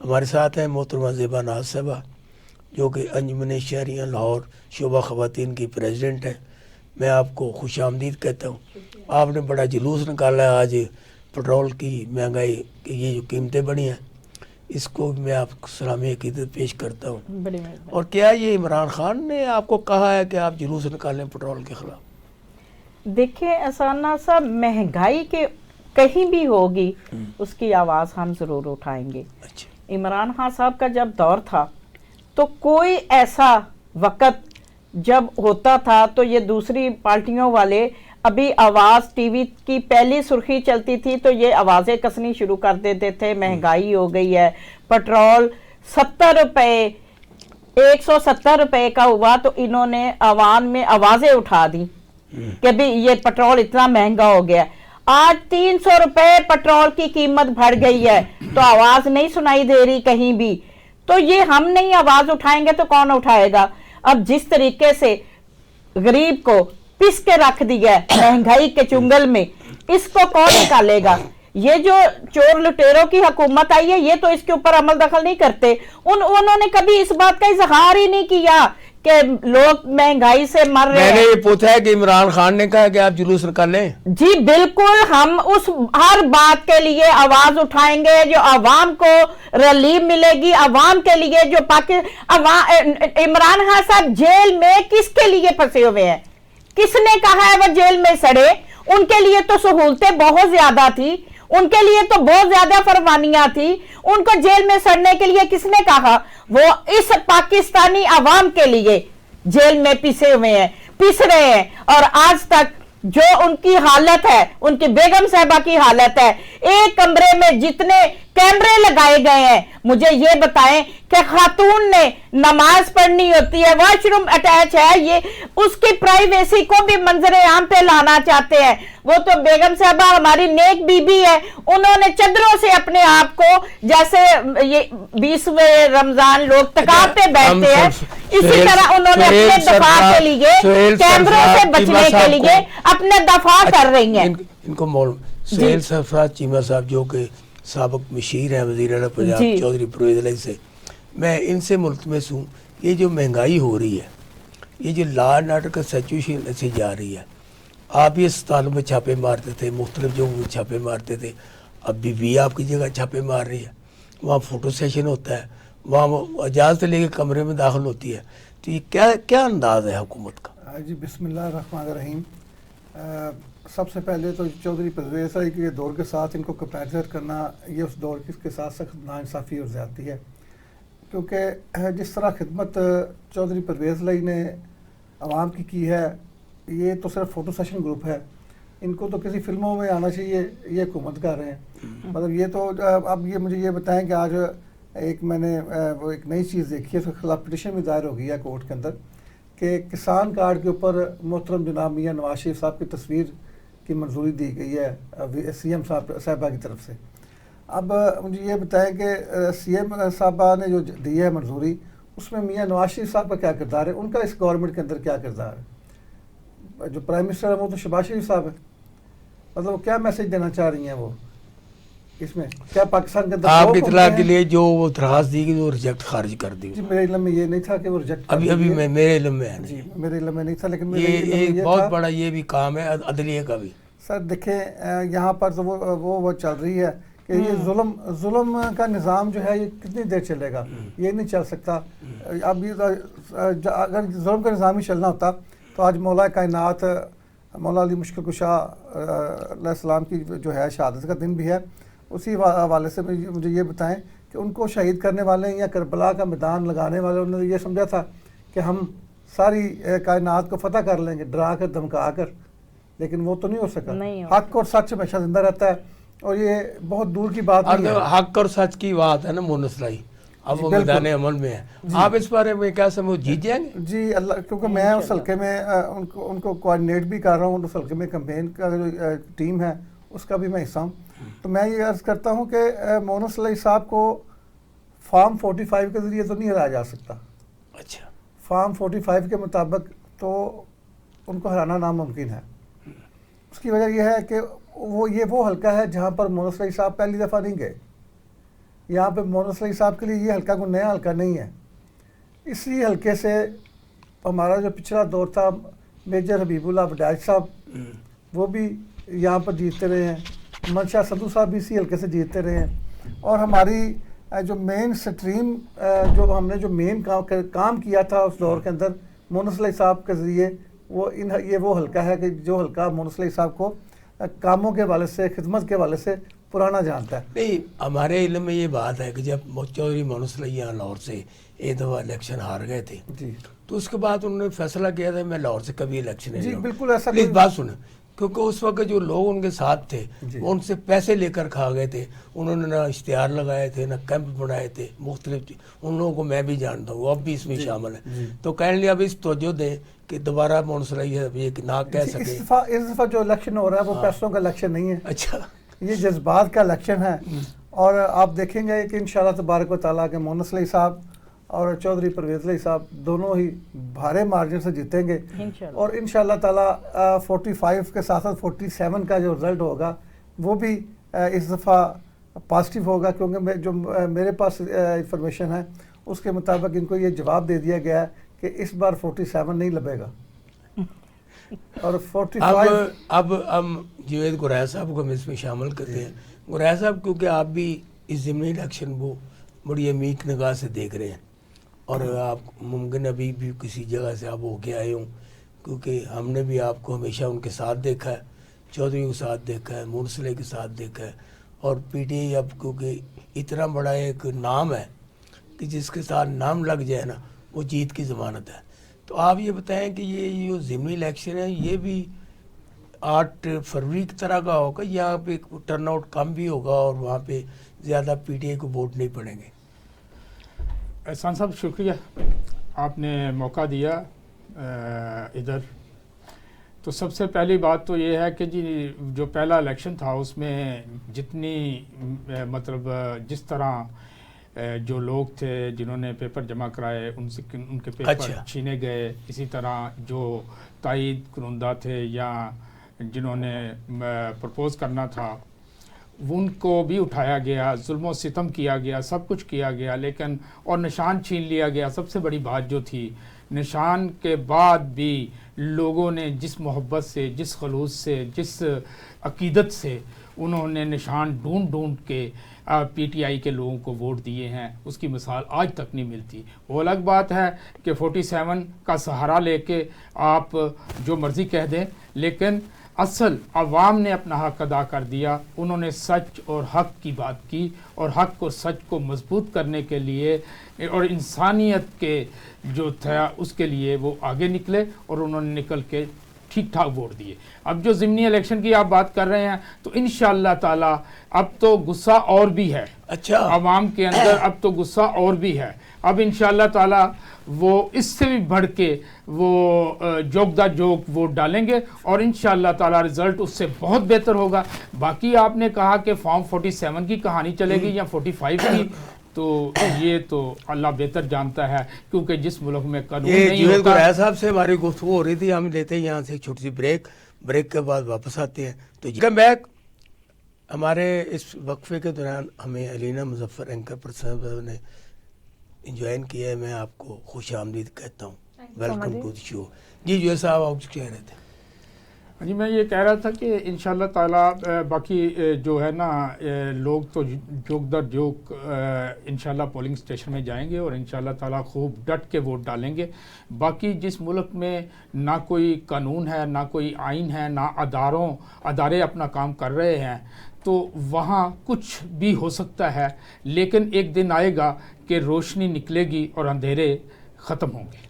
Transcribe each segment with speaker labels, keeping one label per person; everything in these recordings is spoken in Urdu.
Speaker 1: ہمارے ساتھ ہیں محترمہ زیبا ناز صاحبہ جو کہ انجمن شہریہ لاہور شعبہ خواتین کی پریزیڈنٹ ہیں. میں آپ کو خوش آمدید کہتا ہوں. آپ نے بڑا جلوس نکالا ہے آج پٹرول کی مہنگائی کی یہ جو قیمتیں بڑھی ہیں, اس کو میں آپ کو سلامی عقیدت پیش کرتا ہوں. اور کیا یہ عمران خان نے آپ کو کہا ہے کہ آپ جلوس نکالیں پٹرول کے خلاف؟
Speaker 2: دیکھیں احسان ناز صاحب, مہنگائی کے کہیں بھی ہوگی اس کی آواز ہم ضرور اٹھائیں گے. عمران خان صاحب کا جب دور تھا تو کوئی ایسا وقت جب ہوتا تھا تو یہ دوسری پارٹیوں والے ابھی آواز ٹی وی کی پہلی سرخی چلتی تھی تو یہ آوازیں کسنی شروع کر دیتے تھے, مہنگائی ہو گئی ہے, پٹرول 70 روپے 170 روپے کا ہوا تو انہوں نے عوام میں آوازیں اٹھا دی کہ بھی یہ پٹرول اتنا مہنگا ہو گیا. آج 300 روپے پٹرول کی قیمت بڑھ گئی ہے تو آواز نہیں سنائی دے رہی کہیں بھی. تو یہ ہم نہیں آواز اٹھائیں گے تو کون اٹھائے گا؟ اب جس طریقے سے غریب کو پس کے رکھ دیا ہے مہنگائی کے چنگل میں, اس کو کون نکالے گا؟ یہ جو چور لٹیروں کی حکومت آئی ہے یہ تو اس کے اوپر عمل دخل نہیں کرتے. انہوں نے کبھی اس بات کا اظہار ہی نہیں کیا کہ لوگ مہنگائی سے مر رہے ہیں.
Speaker 1: میں نے یہ پوچھا ہے کہ عمران خان نے کہا کہ آپ جلوس نکالیں.
Speaker 2: جی بالکل, ہم اس ہر بات کے لیے آواز اٹھائیں گے جو عوام کو ریلیف ملے گی, عوام کے لیے جو عمران خان صاحب جیل میں کس کے لیے پھنسے ہوئے ہیں؟ کس نے کہا ہے وہ جیل میں سڑے؟ ان کے لیے تو سہولتیں بہت زیادہ تھی, ان کے لیے تو بہت زیادہ فرمانیاں تھی. ان کو جیل میں سڑنے کے لیے کس نے کہا؟ وہ اس پاکستانی عوام کے لیے جیل میں پسے ہوئے ہیں, پس رہے ہیں. اور آج تک جو ان کی حالت ہے, ان کی بیگم صاحبہ کی حالت ہے, ایک کمرے میں جتنے کیمرے لگائے گئے ہیں, مجھے یہ بتائیں کہ خاتون نے نماز پڑھنی ہوتی ہے, واش روم اٹیچ ہے, یہ اس کی پرائیویسی کو بھی منظر عام پہ لانا چاہتے ہیں. وہ تو بیگم صاحبہ ہماری نیک بی بی ہے, انہوں نے چادروں سے اپنے آپ کو, جیسے یہ 20ویں رمضان لوگ تکاب پہ بیٹھتے ہیں, اسی طرح انہوں نے اپنے دفاع کے لیے کیمروں سے بچنے کے لیے اپنے دفاع کر رہی ہیں.
Speaker 1: ان کو سہیل سرفراز چیمہ صاحب جو کہ سابق مشیر ہیں وزیر اعلیٰ پنجاب چودھری پرویز علی سے, میں ان سے ملتمس ہوں, یہ جو مہنگائی ہو رہی ہے, یہ جو لا اینڈ آرڈر کا سچویشن سے جا رہی ہے, آپ یہ اسپتالوں میں چھاپے مارتے تھے, مختلف جگہوں میں چھاپے مارتے تھے, اب بھی آپ کی جگہ چھاپے مار رہی ہے, وہاں فوٹو سیشن ہوتا ہے, وہاں اجازت لے کے کمرے میں داخل ہوتی ہے. تو یہ کیا انداز ہے حکومت کا؟
Speaker 3: جی بسم اللہ الرحمن الرحیم. سب سے پہلے تو چودھری پرویز علی کے دور کے ساتھ ان کو کمپیریزر کرنا یہ اس دور کے ساتھ سخت ناانصافی اور زیادتی ہے, کیونکہ جس طرح خدمت چودھری پرویز علی نے عوام کی ہے, یہ تو صرف فوٹو سیشن گروپ ہے. ان کو تو کسی فلموں میں آنا چاہیے, یہ حکومت کر رہے ہیں. مطلب یہ تو اب یہ مجھے یہ بتائیں کہ آج میں نے ایک نئی چیز دیکھی ہے, اس کے خلاف پٹیشن بھی دائر ہو گئی ہے کورٹ کے اندر کہ کسان کارڈ کے اوپر محترم جناب میاں نواز شریف صاحب کی تصویر کی منظوری دی گئی ہے سی ایم صاحبہ کی طرف سے. اب مجھے یہ بتائیں کہ سی ایم صاحبہ نے جو دی ہے منظوری, اس میں میاں نواز شریف صاحب کا کیا کردار ہے, ان کا اس گورنمنٹ کے اندر کیا کردار ہے؟ جو پرائم منسٹر ہے وہ تو شہباز شریف صاحب ہے. مطلب کیا میسج دینا چاہ رہی ہیں وہ اس میں؟ کیا پاکستان کے اندر
Speaker 1: آپ کی اطلاع کے لیے جو وہ درخواست دی گئی وہ ریجیکٹ خارج کر دی؟
Speaker 3: جی میرے علم میں یہ نہیں تھا کہ وہ ریجیکٹ
Speaker 1: ابھی میرے علم میں ہے.
Speaker 3: جی میرے علم میں نہیں تھا, لیکن
Speaker 1: یہ بہت بڑا یہ بھی کام ہے عدلیہ کا بھی.
Speaker 3: سر دیکھیں یہاں پر تو وہ چل رہی ہے کہ یہ ظلم کا نظام جو ہے یہ کتنی دیر چلے گا, یہ نہیں چل سکتا. اب اگر ظلم کا نظام ہی چلنا ہوتا تو آج مولا کائنات مولا علی مشکل کشا علیہ السلام کی جو ہے شہادت کا دن بھی ہے. اسی حوالے سے مجھے یہ بتائیں کہ ان کو شہید کرنے والے یا کربلا کا میدان لگانے والے انہوں نے یہ سمجھا تھا کہ ہم ساری کائنات کو فتح کر لیں گے ڈرا کر دھمکا کر, لیکن وہ تو نہیں ہو سکا. حق اور سچ ہمیشہ زندہ رہتا ہے اور یہ بہت دور کی بات نہیں ہے.
Speaker 1: حق اور سچ کی بات ہے نا مونس لائی, اب وہ میدان عمل میں ہے. آپ اس بارے میں کیا سمجھ جیت جائیں گے؟
Speaker 3: جی اللہ, کیونکہ میں اس حلقے میں ان کو کوآرڈینیٹ بھی کر رہا ہوں, اس حلقے میں کمپین کا جو ٹیم ہے اس کا بھی میں حصہ ہوں. تو میں یہ عرض کرتا ہوں کہ مونس علی صاحب کو فارم 45 کے ذریعے تو نہیں ہرایا جا سکتا.
Speaker 1: اچھا,
Speaker 3: فارم 45 کے مطابق تو ان کو ہرانا ناممکن ہے. اس کی وجہ یہ ہے کہ وہ حلقہ ہے جہاں پر مونس علی صاحب پہلی دفعہ نہیں گئے. یہاں پہ مونس علی صاحب کے لیے یہ حلقہ کوئی نیا حلقہ نہیں ہے. اسی حلقے سے ہمارا جو پچھلا دور تھا میجر حبیب اللہ وڈائچ صاحب وہ بھی یہاں پر جیتتے رہے ہیں, منشا سدھو صاحب بھی اسی حلقے سے جیتتے رہے ہیں, اور ہماری جو مین سٹریم جو ہم نے جو مین کام کیا تھا اس دور کے اندر مونس علی صاحب کے ذریعے یہ وہ حلقہ ہے کہ جو حلقہ مونس علی صاحب کو کاموں کے حوالے سے خدمت کے حوالے سے پرانا جانتا ہے.
Speaker 1: نہیں, ہمارے علم میں یہ بات ہے کہ جب چودھری مونس علی یہاں لاہور سے ایک دفعہ الیکشن ہار گئے تھے
Speaker 3: جی,
Speaker 1: تو اس کے بعد انہوں نے فیصلہ کیا تھا میں لاہور سے کبھی الیکشن نہیں
Speaker 3: جی
Speaker 1: لڑوں.
Speaker 3: بالکل ایسا
Speaker 1: پلیز بات سنیں, کیونکہ اس وقت جو لوگ ان کے ساتھ تھے
Speaker 3: جی.
Speaker 1: وہ ان سے پیسے لے کر کھا گئے تھے. انہوں نے نہ اشتہار لگائے تھے نہ کیمپ بنائے تھے مختلف. ان لوگوں کو میں بھی جانتا ہوں, وہ اب بھی اس میں شامل ہیں. تو کہنے لیا اب اس توجہ دیں کہ دوبارہ مونس علی یہ نہ کہہ سکے.
Speaker 3: اس دفعہ جو الیکشن ہو رہا ہے وہ پیسوں کا الیکشن نہیں ہے.
Speaker 1: اچھا,
Speaker 3: یہ جذبات کا الیکشن ہے, اور آپ دیکھیں گے کہ انشاءاللہ تبارک و تعالیٰ کے مونس علی صاحب اور چودھری پرویز علی صاحب دونوں ہی بھارے مارجن سے جیتیں گے, اور انشاءاللہ تعالیٰ 45 کے ساتھ ساتھ 47 کا جو رزلٹ ہوگا وہ بھی اس دفعہ پازیٹیو ہوگا, کیونکہ جو میرے پاس انفارمیشن ہے اس کے مطابق ان کو یہ جواب دے دیا گیا ہے کہ اس بار 47 نہیں لبے گا, اور 45.
Speaker 1: اب ہم جوید گرائے صاحب کو ہم اس میں شامل کرتے ہیں. گرائے صاحب, کیونکہ آپ بھی اس ضمنی الیکشن کو بڑی عمیق نگاہ سے دیکھ رہے ہیں, اور آپ ممکن ابھی بھی کسی جگہ سے آپ ہو کے آئے ہوں, کیونکہ ہم نے بھی آپ کو ہمیشہ ان کے ساتھ دیکھا ہے, چودھری کے ساتھ دیکھا ہے, مونس علی کے ساتھ دیکھا ہے, اور پی ٹی آئی اب کیونکہ اتنا بڑا ایک نام ہے کہ جس کے ساتھ نام لگ جائے نا وہ جیت کی ضمانت ہے. تو آپ یہ بتائیں کہ یہ جو ضمنی الیکشن ہے یہ بھی 8 فروری کی طرح کا ہوگا, یہاں پہ ٹرن آؤٹ کم بھی ہوگا اور وہاں پہ زیادہ پی ٹی آئی کو ووٹ نہیں پڑیں گے؟
Speaker 4: احسان صاحب شکریہ, آپ نے موقع دیا ادھر. تو سب سے پہلی بات تو یہ ہے کہ جی جو پہلا الیکشن تھا اس میں جتنی مطلب جس طرح جو لوگ تھے جنہوں نے پیپر جمع کرائے ان کے پیپر چھینے گئے, اسی طرح جو تائید کنندہ تھے یا جنہوں نے پرپوز کرنا تھا ان کو بھی اٹھایا گیا, ظلم و ستم کیا گیا, سب کچھ کیا گیا, لیکن اور نشان چھین لیا گیا. سب سے بڑی بات جو تھی, نشان کے بعد بھی لوگوں نے جس محبت سے, جس خلوص سے, جس عقیدت سے انہوں نے نشان ڈھونڈ ڈھونڈ کے پی ٹی آئی کے لوگوں کو ووٹ دیے ہیں, اس کی مثال آج تک نہیں ملتی. وہ الگ بات ہے کہ 47 کا سہارا لے کے آپ جو مرضی کہہ دیں, لیکن اصل عوام نے اپنا حق ادا کر دیا. انہوں نے سچ اور حق کی بات کی, اور حق کو سچ کو مضبوط کرنے کے لیے اور انسانیت کے جو تھا اس کے لیے وہ آگے نکلے, اور انہوں نے نکل کے ٹھیک ٹھاک ووٹ دیے. اب جو ضمنی الیکشن کی آپ بات کر رہے ہیں تو انشاءاللہ تعالی اب تو غصہ اور بھی ہے. اچھا, عوام کے اندر اب تو غصہ اور بھی ہے. اب انشاءاللہ تعالی وہ اس سے بھی بڑھ کے وہ جوک دا جوک ووٹ ڈالیں گے, اور انشاءاللہ تعالی رزلٹ اس سے بہت بہتر ہوگا. باقی آپ نے کہا کہ فارم 47 کی کہانی چلے گی یا 45 کی, تو یہ تو اللہ بہتر جانتا ہے, کیونکہ جس ملک میں قانون نہیں ہوتا.
Speaker 1: گرائے صاحب سے ہماری گفتگو ہو رہی تھی, ہم لیتے ہیں یہاں سے ایک چھوٹی سی بریک کے بعد واپس آتے ہیں. تو ویلکم بیک. ہمارے اس وقفے کے دوران ہمیں علینا مظفر اینکر پر صاحب نے جوائن کیا ہے. میں آپ کو خوش آمدید کہتا ہوں, ویلکم ٹو دی شو. جی جو صاحب آپ کہہ رہے تھے.
Speaker 4: جی میں یہ کہہ رہا تھا کہ انشاءاللہ تعالی باقی جو ہے نا لوگ تو جوک در جوک انشاءاللہ پولنگ اسٹیشن میں جائیں گے اور انشاءاللہ تعالی خوب ڈٹ کے ووٹ ڈالیں گے. باقی جس ملک میں نہ کوئی قانون ہے, نہ کوئی آئین ہے, نہ ادارے اپنا کام کر رہے ہیں, تو وہاں کچھ بھی ہو سکتا ہے. لیکن ایک دن آئے گا کہ روشنی نکلے گی اور اندھیرے ختم ہوں گے.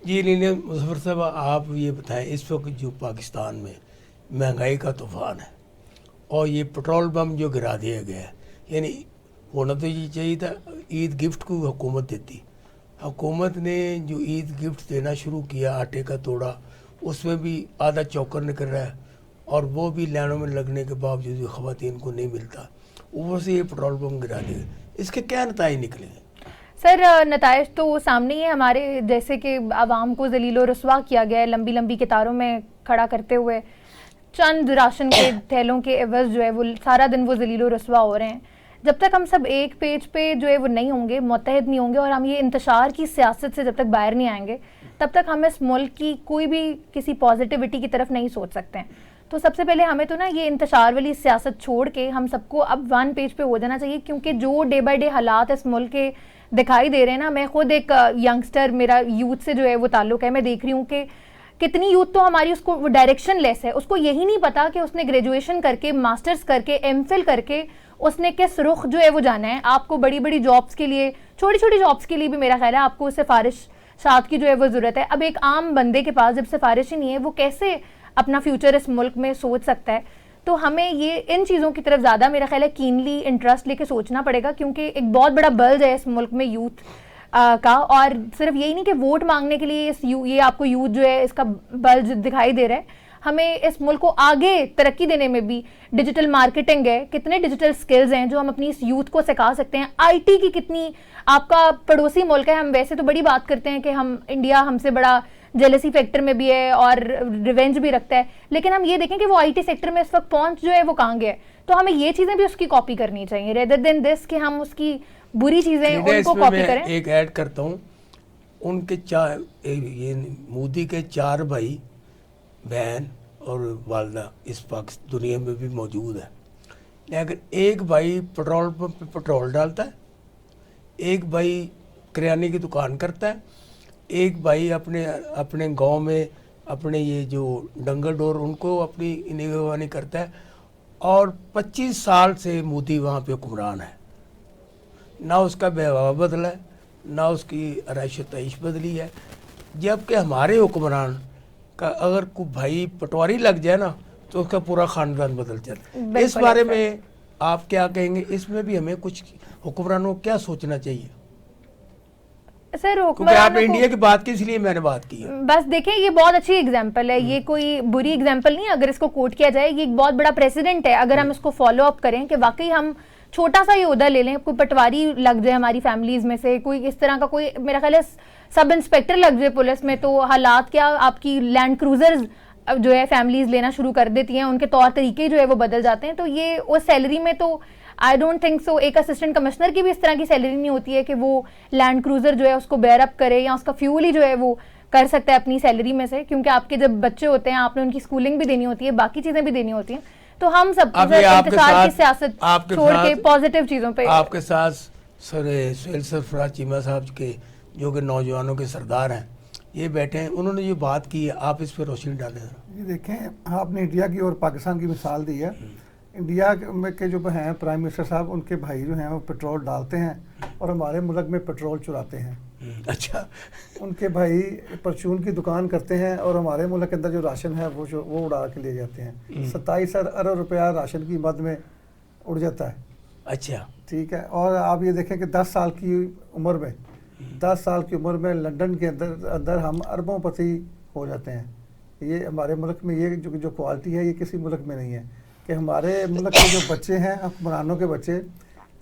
Speaker 1: جی لینا مظفر صاحب, آپ یہ بتائیں اس وقت جو پاکستان میں مہنگائی کا طوفان ہے اور یہ پٹرول بم جو گرا دیا گیا ہے, یعنی ہونا تو یہ چاہیے تھا عید گفٹ کو حکومت دیتی. حکومت نے جو عید گفٹ دینا شروع کیا, آٹے کا توڑا, اس میں بھی آدھا چوکر نکل رہا ہے, اور وہ بھی لائنوں میں لگنے کے باوجود خواتین کو نہیں ملتا. اوپر سے یہ پٹرول بم گرا دیا, اس کے کیا نتائج نکلے ہیں؟
Speaker 5: سر نتائج تو سامنے ہی ہے ہمارے, جیسے کہ عوام کو ذلیل و رسوا کیا گیا ہے لمبی لمبی قطاروں میں کھڑا کرتے ہوئے. چند راشن کے تھیلوں کے عوض جو ہے وہ سارا دن وہ ذلیل و رسوا ہو رہے ہیں. جب تک ہم سب ایک پیج پہ جو ہے وہ نہیں ہوں گے, متحد نہیں ہوں گے, اور ہم یہ انتشار کی سیاست سے جب تک باہر نہیں آئیں گے, تب تک ہم اس ملک کی کوئی بھی کسی پازیٹیوٹی کی طرف نہیں سوچ سکتے ہیں. تو سب سے پہلے ہمیں تو نا یہ انتشار والی سیاست چھوڑ کے ہم سب کو اب ون پیج پہ ہو جانا چاہیے, کیونکہ جو ڈے بائی ڈے حالات اس ملک کے دکھائی دے رہے ہیں نا, میں خود ایک ینگسٹر, میرا یوتھ سے جو ہے وہ تعلق ہے, میں دیکھ رہی ہوں کہ کتنی یوتھ تو ہماری اس کو وہ ڈائریکشن لیس ہے, اس کو یہی نہیں پتا کہ اس نے گریجویشن کر کے, ماسٹرز کر کے, ایم فل کر کے اس نے کس رخ جو ہے وہ جانا ہے. آپ کو بڑی بڑی جابس کے لیے, چھوٹی چھوٹی جابس کے لیے بھی میرا خیال ہے آپ کو سفارشات کی جو ہے وہ ضرورت ہے. اب ایک عام بندے کے پاس جب سفارش ہی نہیں ہے, وہ کیسے اپنا فیوچر اس ملک میں سوچ سکتا ہے؟ تو ہمیں یہ ان چیزوں کی طرف زیادہ میرا خیال ہے کینلی انٹرسٹ لے کے سوچنا پڑے گا, کیونکہ ایک بہت بڑا بلج ہے اس ملک میں یوتھ کا. اور صرف یہی نہیں کہ ووٹ مانگنے کے لیے یہ آپ کو یوتھ جو ہے اس کا بلج دکھائی دے رہا ہے, ہمیں اس ملک کو آگے ترقی دینے میں بھی ڈیجیٹل مارکیٹنگ ہے, کتنے ڈیجیٹل سکلز ہیں جو ہم اپنی اس یوتھ کو سکھا سکتے ہیں. آئی ٹی کی کتنی, آپ کا پڑوسی ملک ہے, ہم ویسے تو بڑی بات کرتے ہیں کہ انڈیا ہم سے بڑا جیلسی فیکٹر میں بھی ہے اور ریونج بھی رکھتا ہے, لیکن ہم یہ دیکھیں کہ وہ آئی ٹی سیکٹر میں اس وقت پہنچ جو ہے وہ کہاں گیا ہے. تو ہمیں یہ چیزیں بھی اس کی کاپی کرنی چاہیے ریدر دین دس کہ ہم اس کی بری چیزیں ان کو کاپی کریں.
Speaker 1: ایک ایڈ کرتا ہوں, ان کے یہ مودی کے 4 بھائی بہن اور والدہ اس دنیا میں بھی موجود ہے, لیکن ایک بھائی پیٹرول پمپ پہ پیٹرول ڈالتا ہے, ایک بھائی کریانے کی دکان کرتا ہے, ایک بھائی اپنے گاؤں میں اپنے یہ جو ڈنگر ڈور ان کو اپنی نگہبانی کرتا ہے, اور 25 سال سے مودی وہاں پہ حکمران ہے. نہ اس کا بہوا بدلا ہے, نہ اس کی عرائش و تعیش بدلی ہے, جبکہ ہمارے حکمران کا اگر کوئی بھائی پٹواری لگ جائے نا تو اس کا پورا خاندان بدل جاتا ہے. اس بارے میں آپ کیا کہیں گے؟ اس میں بھی ہمیں کچھ حکمرانوں کو کیا سوچنا چاہیے؟
Speaker 5: سر
Speaker 1: کیونکہ آپ نے انڈیا کی بات کی, اس لیے میں نے بات کی ہے.
Speaker 5: بس دیکھیں یہ بہت اچھی ایگزامپل ہے, یہ کوئی بری ایگزامپل نہیں ہے اگر اس کو کوٹ کیا جائے, یہ ایک بہت بڑا پریسیڈنٹ ہے. اگر ہم اس کو فالو اپ کریں کہ واقعی ہم چھوٹا سا یہ عہدہ لے لیں, کوئی پٹواری لگ جائے ہماری فیملیز میں سے, کوئی اس طرح کا کوئی میرا خیال ہے سب انسپیکٹر لگ جائے پولیس میں, تو حالات کیا, آپ کی لینڈ کروزرز جو ہے فیملیز لینا شروع کر دیتی ہیں, ان کے طور طریقے جو ہے وہ بدل جاتے ہیں. تو یہ اس سیلری میں تو آئی ڈونٹ تھنک سو, ایک اسسٹنٹ کمشنر کی بھی اس طرح کی سیلری نہیں ہوتی ہے کہ وہ لینڈ کروزر جو ہے اس کو بیئر اپ کرے, یا اس کا فیول ہی جو ہے وہ کر سکتا ہے اپنی سیلری میں سے, کیونکہ آپ کے جب بچے ہوتے ہیں آپ نے ان کی اسکولنگ بھی دینی ہوتی ہے, باقی چیزیں بھی دینی ہوتی ہیں. تو ہم سب انتشار کی سیاست چھوڑ کے پازیٹیو چیزوں پہ.
Speaker 1: آپ کے ساتھ سہیل سرفراز چیمہ صاحب کے جو کہ نوجوانوں کے سردار ہیں, یہ بیٹھے ہیں, انہوں نے یہ بات کی ہے, آپ اس پہ روشنی ڈالیں.
Speaker 3: یہ دیکھیں, آپ نے انڈیا کی اور پاکستان کی مثال دی ہے. انڈیا میں کے جو ہیں پرائم منسٹر صاحب, ان کے بھائی جو ہیں وہ پیٹرول ڈالتے ہیں اور ہمارے ملک میں پیٹرول چراتے ہیں.
Speaker 1: اچھا,
Speaker 3: ان کے بھائی پرچون کی دکان کرتے ہیں اور ہمارے ملک کے اندر جو راشن ہے وہ اڑا کے لے جاتے ہیں. 27 ارب روپیہ راشن کی مد میں اڑ جاتا ہے.
Speaker 1: اچھا
Speaker 3: ٹھیک ہے. اور آپ یہ دیکھیں کہ 10 سال کی عمر میں لنڈن کے اندر ہم اربوں پتی ہو جاتے ہیں. یہ ہمارے ملک میں یہ جو کوالٹی ہے یہ کسی ملک میں نہیں ہے, کہ ہمارے ملک کے جو بچے ہیں حکمرانوں کے بچے,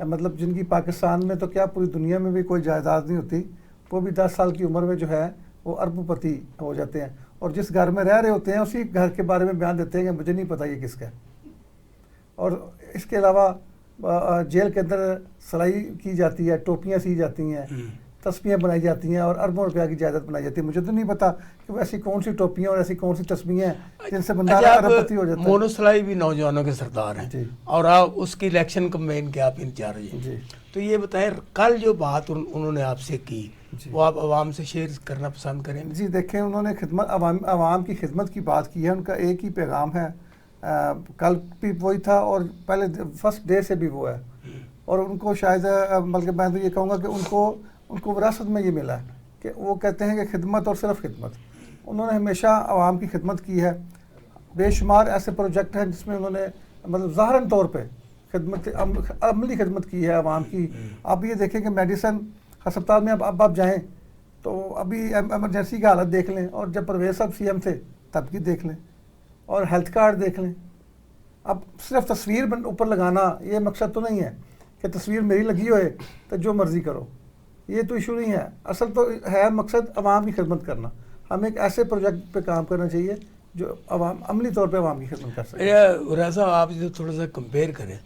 Speaker 3: مطلب جن کی پاکستان میں تو کیا پوری دنیا میں بھی کوئی جائیداد نہیں ہوتی, وہ بھی 10 سال کی عمر میں جو ہے وہ ارب پتی ہو جاتے ہیں, اور جس گھر میں رہ رہے ہوتے ہیں اسی گھر کے بارے میں بیان دیتے ہیں کہ مجھے نہیں پتہ یہ کس کا ہے. اور اس کے علاوہ جیل کے اندر سلائی کی جاتی ہے, ٹوپیاں سی جاتی ہیں, تسبیاں بنائی جاتی ہیں اور اربوں روپیہ کی جائیداد بنائی جاتی ہے. مجھے تو نہیں پتا کہ وہ ایسی کون سی ٹوپیاں اور ایسی کون سی تسبیاں ہیں جن سے بندہ ارب پتی ہو جاتا ہے.
Speaker 1: مونو سلائی بھی نوجوانوں کے سردار ہیں
Speaker 3: جی,
Speaker 1: اور آپ اس کی الیکشن کمپین کے آپ انچارج ہیں.
Speaker 3: جی,
Speaker 1: تو یہ بتائیں, کل جو بات انہوں نے آپ سے کی وہ آپ عوام سے شیئر کرنا پسند کریں گے؟
Speaker 3: جی دیکھیں, انہوں نے عوام کی خدمت کی بات کی ہے. ان کا ایک ہی پیغام ہے, کل بھی وہی تھا اور پہلے فرسٹ ڈے سے بھی وہ ہے. اور ان کو شاید بلکہ میں تو یہ کہوں گا کہ ان کو وراثت میں یہ ملا ہے کہ وہ کہتے ہیں کہ خدمت اور صرف خدمت. انہوں نے ہمیشہ عوام کی خدمت کی ہے. بے شمار ایسے پروجیکٹ ہیں جس میں انہوں نے مطلب ظاہراً طور پہ عملی خدمت کی ہے عوام کی. آپ یہ دیکھیں کہ میڈیسن ہسپتال میں اب آپ جائیں تو ابھی ایمرجنسی کا حالت دیکھ لیں, اور جب پرویز صاحب سی ایم تھے تب کی دیکھ لیں, اور ہیلتھ کارڈ دیکھ لیں. اب صرف تصویر اوپر لگانا یہ مقصد تو نہیں ہے کہ تصویر میری لگی ہوئے تو جو مرضی کرو, یہ تو ایشو نہیں ہے. اصل تو ہے مقصد عوام کی خدمت کرنا. ہمیں ایک ایسے پروجیکٹ پہ کام کرنا چاہیے جو عوام عملی طور پہ عوام کی خدمت کر سکے.
Speaker 1: ریاض صاحب, آپ جو تھوڑا سا کمپیئر کریں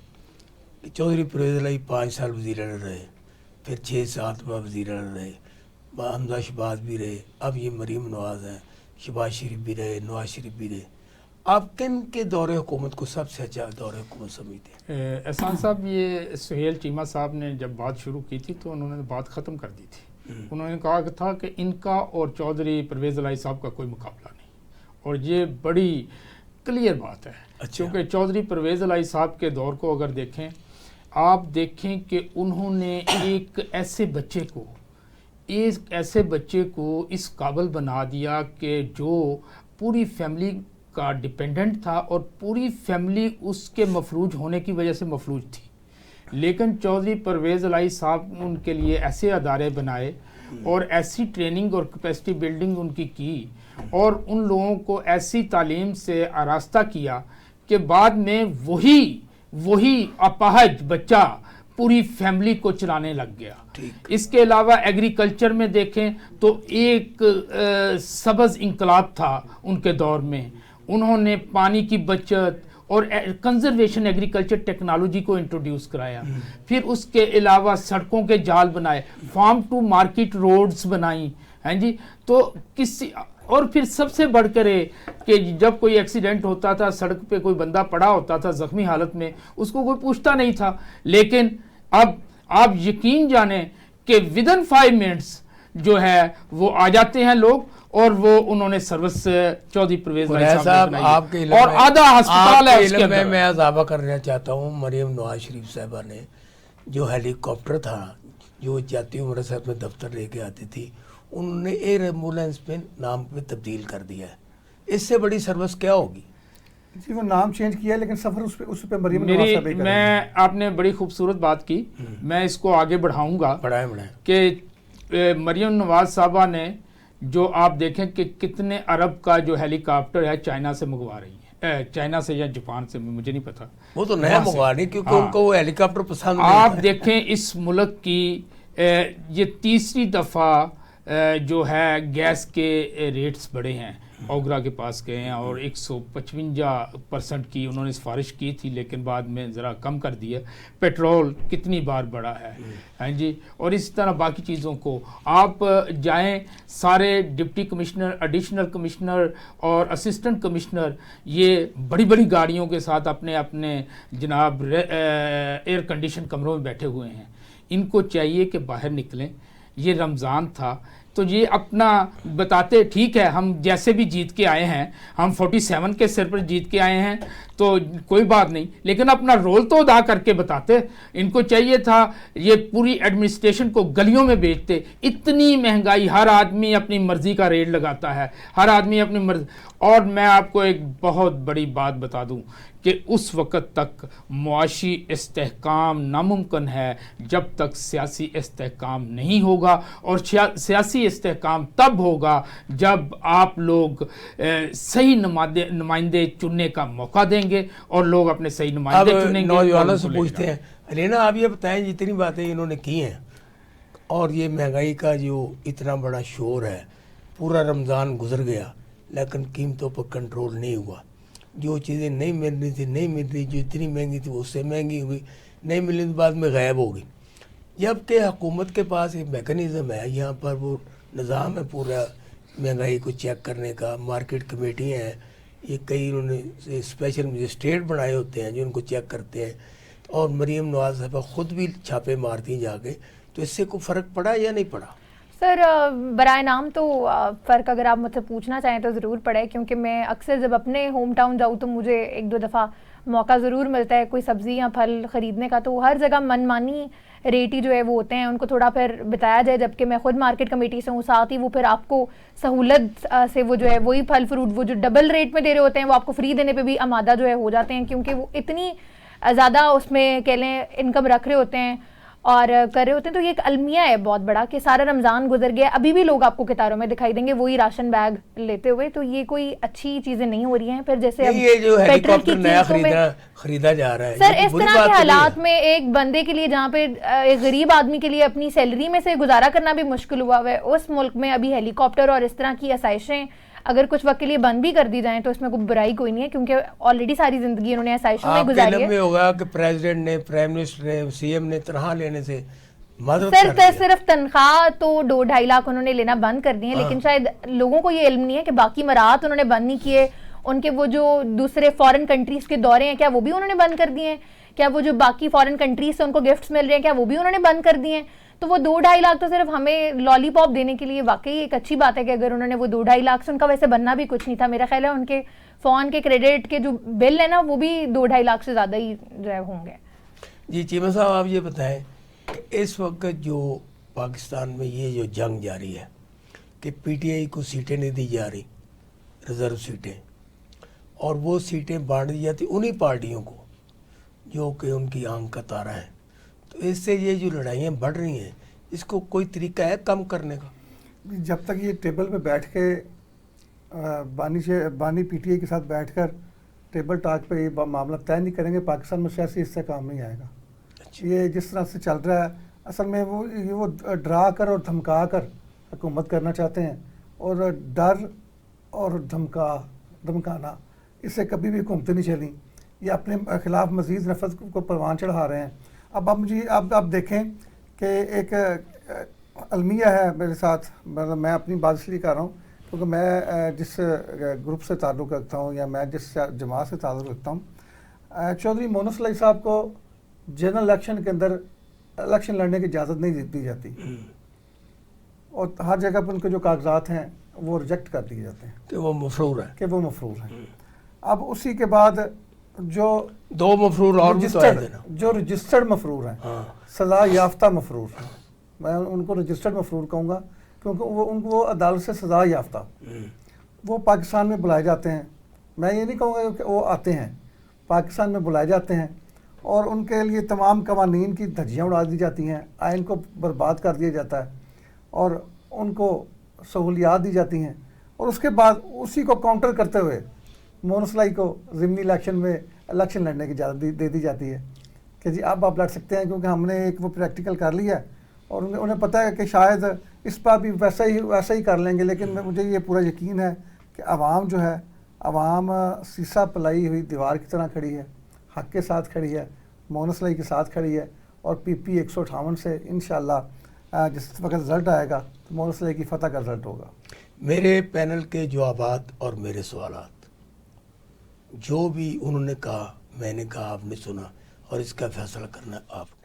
Speaker 1: کہ چودھری پرویز الہی 5 سال وزیر اعلیٰ رہے، پھر 6-7 بار وزیر اعلیٰ رہے، حمزہ شہباز بھی رہے، اب یہ مریم نواز ہیں، شہباز شریف بھی رہے، نواز شریف بھی رہے. آپ کن کے دور حکومت کو سب سے اچھا دور حکومت سمجھتے ہیں؟
Speaker 4: احسان صاحب، یہ سہیل چیمہ صاحب نے جب بات شروع کی تھی تو انہوں نے بات ختم کر دی تھی. انہوں نے کہا تھا کہ ان کا اور چودھری پرویز الہی صاحب کا کوئی مقابلہ نہیں، اور یہ بڑی کلیئر بات ہے. کیونکہ چودھری پرویز الہی صاحب کے دور کو اگر دیکھیں، آپ دیکھیں کہ انہوں نے ایک ایسے بچے کو اس قابل بنا دیا کہ جو پوری فیملی کا ڈیپینڈنٹ تھا، اور پوری فیملی اس کے مفلوج ہونے کی وجہ سے مفلوج تھی. لیکن چودھری پرویز الہی صاحب نے ان کے لیے ایسے ادارے بنائے اور ایسی ٹریننگ اور کیپیسٹی بلڈنگ ان کی اور ان لوگوں کو ایسی تعلیم سے آراستہ کیا کہ بعد میں وہی اپاہج بچہ پوری فیملی کو چلانے لگ گیا. اس کے علاوہ ایگریکلچر میں دیکھیں تو ایک سبز انقلاب تھا ان کے دور میں. انہوں نے پانی کی بچت اور کنزرویشن ایگریکلچر ٹیکنالوجی کو انٹروڈیوس کرایا. پھر اس کے علاوہ سڑکوں کے جال بنائے، فارم ٹو مارکیٹ روڈز بنائیں. ہاں جی. تو اور پھر سب سے بڑھ کر کہ جب کوئی ایکسیڈنٹ ہوتا تھا، سڑک پہ کوئی بندہ پڑا ہوتا تھا زخمی حالت میں، اس کو کوئی پوچھتا نہیں تھا. لیکن اب آپ یقین جانیں کہ ودن 5 منٹس جو ہے وہ آ جاتے ہیں لوگ، اور وہ انہوں نے سروس چودھری پرویز الہی صاحب نے بنائی، اور آدھا ہسپتال ہے اس کے اندر.
Speaker 1: میں اضافہ کرنا چاہتا ہوں، مریم نواز شریف صاحبہ نے جو ہیلی کاپٹر تھا جو جاتی عمر صاحب میں دفتر لے کے آتی تھی، انہوں نے ایئر ایمبولینس میں نام پہ تبدیل کر دیا ہے. اس سے بڑی سروس کیا ہوگی؟
Speaker 3: جی وہ نام چینج کیا لیکن سفر اس پہ مریم نواز صاحب ہی کریں گے.
Speaker 4: میں آپ نے بڑی خوبصورت بات کی، میں اس کو آگے بڑھاؤں گا کہ مریم نواز صاحبہ نے جو آپ دیکھیں کہ کتنے ارب کا جو ہیلی کاپٹر ہے چائنا سے منگوا رہی ہیں، چائنا سے یا جاپان سے، مجھے نہیں پتا،
Speaker 1: وہ تو نیا منگوا رہی کیونکہ ان کو وہ ہیلی کاپٹر پسند نہیں.
Speaker 4: آپ دیکھیں اس ملک کی یہ تیسری دفعہ جو ہے گیس کے ریٹس بڑھے ہیں. اوگرا کے پاس گئے ہیں اور 155% کی انہوں نے سفارش کی تھی، لیکن بعد میں ذرا کم کر دیا. پیٹرول کتنی بار بڑھا ہے. ہاں جی. اور اسی طرح باقی چیزوں کو آپ جائیں، سارے ڈپٹی کمشنر، ایڈیشنل کمشنر اور اسسٹنٹ کمشنر یہ بڑی بڑی گاڑیوں کے ساتھ اپنے جناب ایئر کنڈیشن کمروں میں بیٹھے ہوئے ہیں. ان کو چاہیے کہ باہر نکلیں. یہ رمضان تھا تو یہ اپنا بتاتے، ٹھیک ہے ہم جیسے بھی جیت کے آئے ہیں، ہم 47 کے سر پر جیت کے آئے ہیں تو کوئی بات نہیں، لیکن اپنا رول تو ادا کر کے بتاتے. ان کو چاہیے تھا یہ پوری ایڈمنسٹریشن کو گلیوں میں بیچتے. اتنی مہنگائی، ہر آدمی اپنی مرضی کا ریٹ لگاتا ہے، ہر آدمی اپنی مرضی. اور میں آپ کو ایک بہت بڑی بات بتا دوں کہ اس وقت تک معاشی استحکام ناممکن ہے جب تک سیاسی استحکام نہیں ہوگا، اور سیاسی استحکام تب ہوگا جب آپ لوگ صحیح نمائندے چننے کا موقع دیں گے اور لوگ اپنے صحیح نمائندے چنیں گے.
Speaker 1: نوجوانوں سے پوچھتے ہیں، علینا آپ یہ بتائیں جتنی باتیں انہوں نے کی ہیں اور یہ مہنگائی کا جو اتنا بڑا شور ہے، پورا رمضان گزر گیا لیکن قیمتوں پر کنٹرول نہیں ہوا. جو چیزیں نہیں مل رہی تھی نہیں مل رہی، جو اتنی مہنگی تھی وہ اس سے مہنگی ہوئی، نہیں ملنے کے بعد میں غائب ہو گئی. جبکہ حکومت کے پاس ایک میکنزم ہے، یہاں پر وہ نظام ہے پورا مہنگائی کو چیک کرنے کا. مارکیٹ کمیٹیاں ہیں، یہ کئی انہوں نے اسپیشل مجسٹریٹ بنائے ہوتے ہیں جو ان کو چیک کرتے ہیں. اور مریم نواز صاحبہ خود بھی چھاپے مارتی ہیں جا کے. تو اس سے کوئی فرق پڑا یا نہیں پڑا؟
Speaker 5: سر برائے نام تو فرق اگر آپ مجھ سے پوچھنا چاہیں تو ضرور پڑے، کیونکہ میں اکثر جب اپنے ہوم ٹاؤن جاؤں تو مجھے 1-2 دفعہ موقع ضرور ملتا ہے کوئی سبزی یا پھل خریدنے کا. تو ہر جگہ من مانی ریٹ ہی جو ہے وہ ہوتے ہیں، ان کو تھوڑا پھر بتایا جائے. جبکہ میں خود مارکیٹ کمیٹی سے ہوں، ساتھ ہی وہ پھر آپ کو سہولت سے وہ جو ہے وہی پھل فروٹ وہ جو ڈبل ریٹ میں دے رہے ہوتے ہیں وہ آپ کو فری دینے پہ بھی آمادہ جو ہے ہو جاتے ہیں، کیونکہ وہ اتنی زیادہ اس میں کہہ لیں انکم رکھ رہے ہوتے ہیں اور کر رہے ہوتے ہیں. تو یہ ایک المیہ ہے بہت بڑا کہ سارا رمضان گزر گیا، ابھی بھی لوگ آپ کو قطاروں میں دکھائی دیں گے وہی راشن بیگ لیتے ہوئے. تو یہ کوئی اچھی چیزیں نہیں ہو رہی ہیں. پھر جیسے اب
Speaker 1: یہ جو ہیلی
Speaker 5: پیٹرول کی
Speaker 1: کاپٹر نیا
Speaker 5: قیمتوں میں
Speaker 1: خریدا جا رہا ہے،
Speaker 5: سر اس طرح کے حالات میں ایک بندے کے لیے جہاں پہ ایک غریب آدمی کے لیے اپنی سیلری میں سے گزارا کرنا بھی مشکل ہوا ہے، اس ملک میں ابھی ہیلی کاپٹر اور اس طرح کی آسائشیں اگر کچھ وقت کے لیے بند بھی کر دی جائیں تو اس میں کوئی برائی کوئی نہیں ہے، کیونکہ آلریڈی ساری زندگی انہوں نے آسائشوں میں گزاری ہے۔
Speaker 1: میں ہوگا کہ پریزیڈنٹ نے، پرائم منسٹر نے، سی ایم نے تنخواہ لینے سے مدد
Speaker 5: صرف تنخواہ تو 2-2.5 لاکھ انہوں نے لینا بند کر دی ہیں، لیکن شاید لوگوں کو یہ علم نہیں ہے کہ باقی مراحت انہوں نے بند نہیں کیے، ان کے وہ جو دوسرے فارن کنٹریز کے دورے ہیں کیا وہ بھی انہوں نے بند کر دیے ہیں، کیا وہ جو باقی فارن کنٹریز سے ان کو گفٹس مل رہے ہیں کیا وہ بھی انہوں نے بند کر دیے ہیں؟ تو وہ 2-2.5 لاکھ تو صرف ہمیں لالی پاپ دینے کے لیے واقعی ایک اچھی بات ہے کہ اگر انہوں نے وہ 2-2.5 لاکھ سے، ان کا ویسے بننا بھی کچھ نہیں تھا، میرا خیال ہے ان کے فون کے کریڈٹ کے جو بل ہے نا وہ بھی 2-2.5 لاکھ سے زیادہ ہی جو ہے ہوں گے۔
Speaker 1: جی چیمہ صاحب آپ یہ بتائیں کہ اس وقت جو پاکستان میں یہ جو جنگ جاری ہے کہ پی ٹی آئی کو سیٹیں نہیں دی جا رہی، ریزرو سیٹیں، اور وہ سیٹیں بانٹ دی جاتی انہی پارٹیوں کو جو کہ ان کی آنکھ کا تارا ہے، تو اس سے یہ جو لڑائیاں بڑھ رہی ہیں اس کو کوئی طریقہ ہے کم کرنے کا؟
Speaker 3: جب تک یہ ٹیبل پہ بیٹھ کے بانی پی ٹی آئی کے ساتھ بیٹھ کر ٹیبل ٹاک پہ یہ معاملہ طے نہیں کریں گے، پاکستان میں سیاسی اس سے کام نہیں آئے گا۔ یہ جس طرح سے چل رہا ہے اصل میں وہ ڈرا کر اور دھمکا کر حکومت کرنا چاہتے ہیں، اور ڈر اور دھمکانا اس سے کبھی بھی حکومتیں نہیں چلیں، یہ اپنے خلاف مزید نفرت کو پروان چڑھا رہے ہیں۔ اب آپ دیکھیں کہ ایک المیہ ہے میرے ساتھ، مطلب میں اپنی بات اس لیے کر رہا ہوں کیونکہ میں جس گروپ سے تعلق رکھتا ہوں یا میں جس جماعت سے تعلق رکھتا ہوں، چودھری مونس علی صاحب کو جنرل الیکشن کے اندر الیکشن لڑنے کی اجازت نہیں دی جاتی، اور ہر جگہ پر ان کے جو کاغذات ہیں وہ ریجیکٹ کر دیے جاتے ہیں
Speaker 1: کہ وہ مفرور ہیں۔
Speaker 3: اب اسی کے بعد جو
Speaker 1: 2 مفرور اور بھی تو آئے تھے نا،
Speaker 3: جو رجسٹرڈ مفرور ہیں، سزا یافتہ مفرور، میں ان کو رجسٹرڈ مفرور کہوں گا کیونکہ ان کو عدالت سے سزا یافتہ، وہ پاکستان میں بلائے جاتے ہیں۔ میں یہ نہیں کہوں گا کہ وہ آتے ہیں، پاکستان میں بلائے جاتے ہیں اور ان کے لیے تمام قوانین کی دھجیاں اڑا دی جاتی ہیں، آئین کو برباد کر دیا جاتا ہے اور ان کو سہولیات دی جاتی ہیں، اور اس کے بعد اسی کو کاؤنٹر کرتے ہوئے مونس علی کو ضمنی الیکشن میں الیکشن لڑنے کی اجازت دے دی جاتی ہے کہ جی اب آپ لڑ سکتے ہیں، کیونکہ ہم نے ایک وہ پریکٹیکل کر لیا ہے اور انہیں پتہ ہے کہ شاید اس بار بھی ویسا ہی کر لیں گے، لیکن مجھے یہ پورا یقین ہے کہ عوام جو ہے، عوام سیسا پلائی ہوئی دیوار کی طرح کھڑی ہے، حق کے ساتھ کھڑی ہے، مونس علی کے ساتھ کھڑی ہے، اور پی پی 158 سے انشاءاللہ جس وقت رزلٹ آئے گا تو مونس علی کی فتح کا رزلٹ ہوگا۔
Speaker 1: میرے پینل کے جوابات اور میرے سوالات جو بھی انہوں نے کہا میں نے کہا، آپ نے سنا، اور اس کا فیصلہ کرنا آپ کو۔